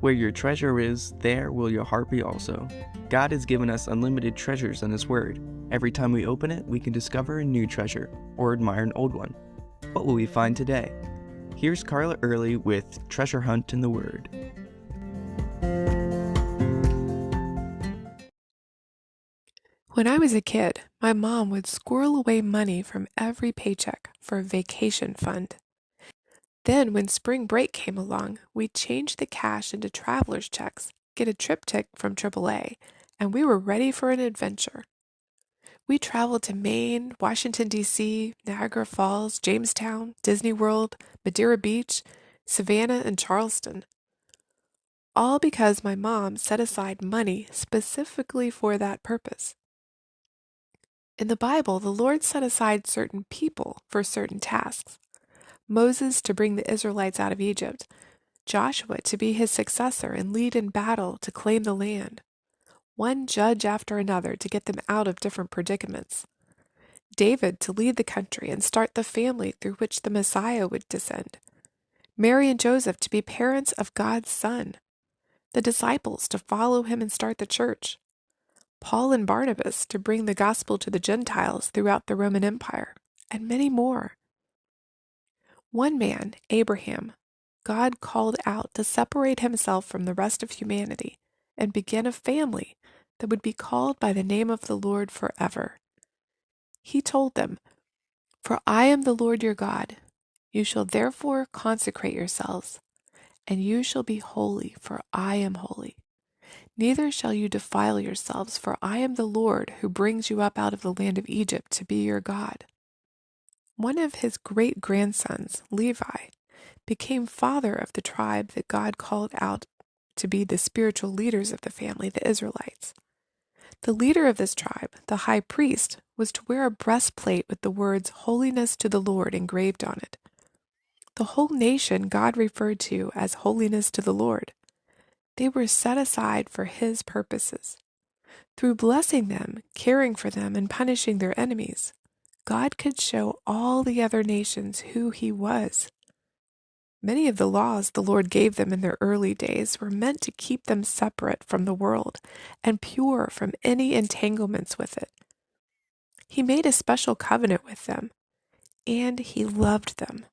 Where your treasure is, there will your heart be also. God has given us unlimited treasures in His Word. Every time we open it, we can discover a new treasure or admire an old one. What will we find today? Here's Carla Early with Treasure Hunt in the Word. When I was a kid, my mom would squirrel away money from every paycheck for a vacation fund. Then, when spring break came along, we'd change the cash into traveler's checks, get a trip tick from AAA, and we were ready for an adventure. We traveled to Maine, Washington, D.C., Niagara Falls, Jamestown, Disney World, Madeira Beach, Savannah, and Charleston. All because my mom set aside money specifically for that purpose. In the Bible, the Lord set aside certain people for certain tasks. Moses to bring the Israelites out of Egypt, Joshua to be his successor and lead in battle to claim the land, one judge after another to get them out of different predicaments, David to lead the country and start the family through which the Messiah would descend, Mary and Joseph to be parents of God's Son, the disciples to follow him and start the church, Paul and Barnabas to bring the gospel to the Gentiles throughout the Roman Empire, and many more. One man, Abraham, God called out to separate himself from the rest of humanity and begin a family that would be called by the name of the Lord forever. He told them, "For I am the Lord your God. You shall therefore consecrate yourselves, and you shall be holy, for I am holy. Neither shall you defile yourselves, for I am the Lord who brings you up out of the land of Egypt to be your God." One of his great-grandsons, Levi, became father of the tribe that God called out to be the spiritual leaders of the family, the Israelites. The leader of this tribe, the high priest, was to wear a breastplate with the words "Holiness to the Lord" engraved on it. The whole nation God referred to as holiness to the Lord. They were set aside for his purposes. Through blessing them, caring for them, and punishing their enemies, God could show all the other nations who he was. Many of the laws the Lord gave them in their early days were meant to keep them separate from the world and pure from any entanglements with it. He made a special covenant with them, and he loved them.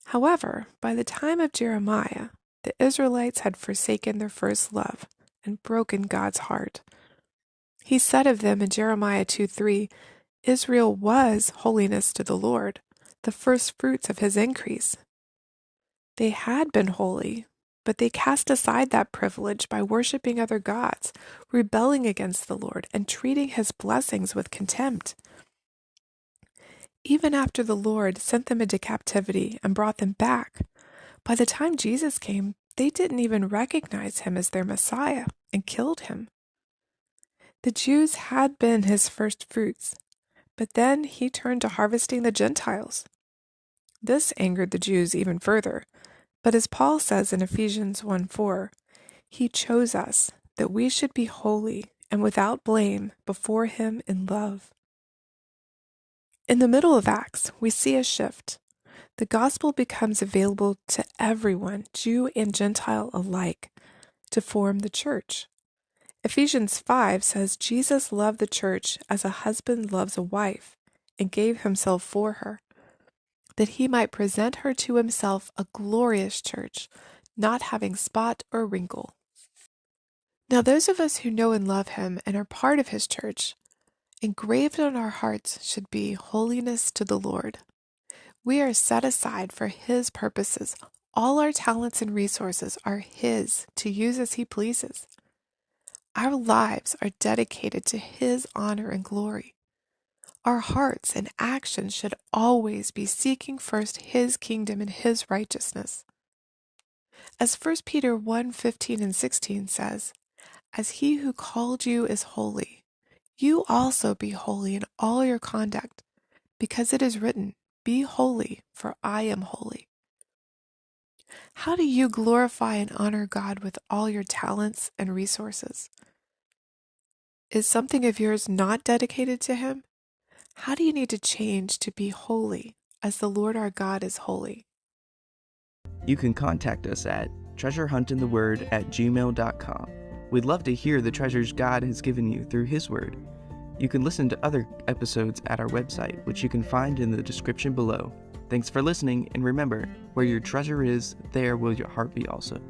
However, by the time of Jeremiah, the Israelites had forsaken their first love and broken God's heart. He said of them in Jeremiah 2:3, "Israel was holiness to the Lord, the first fruits of his increase." They had been holy, but they cast aside that privilege by worshiping other gods, rebelling against the Lord, and treating his blessings with contempt. Even after the Lord sent them into captivity and brought them back, by the time Jesus came, they didn't even recognize him as their Messiah and killed him. The Jews had been his first fruits, but then he turned to harvesting the Gentiles. This angered the Jews even further, but as Paul says in Ephesians 1:4, he chose us that we should be holy and without blame before him in love. In the middle of Acts, we see a shift. The gospel becomes available to everyone, Jew and Gentile alike, to form the church. Ephesians 5 says Jesus loved the church as a husband loves a wife and gave himself for her, that he might present her to himself a glorious church, not having spot or wrinkle. Now those of us who know and love him and are part of his church, engraved on our hearts should be holiness to the Lord. We are set aside for his purposes. All our talents and resources are his to use as he pleases. Our lives are dedicated to his honor and glory. Our hearts and actions should always be seeking first his kingdom and his righteousness. As 1 Peter 1:15 and 16 says, "As he who called you is holy, you also be holy in all your conduct, because it is written, 'Be holy, for I am holy.'" How do you glorify and honor God with all your talents and resources? Is something of yours not dedicated to him? How do you need to change to be holy as the Lord our God is holy? You can contact us at treasurehuntintheword@gmail.com. We'd love to hear the treasures God has given you through His Word. You can listen to other episodes at our website, which you can find in the description below. Thanks for listening, and remember, where your treasure is, there will your heart be also.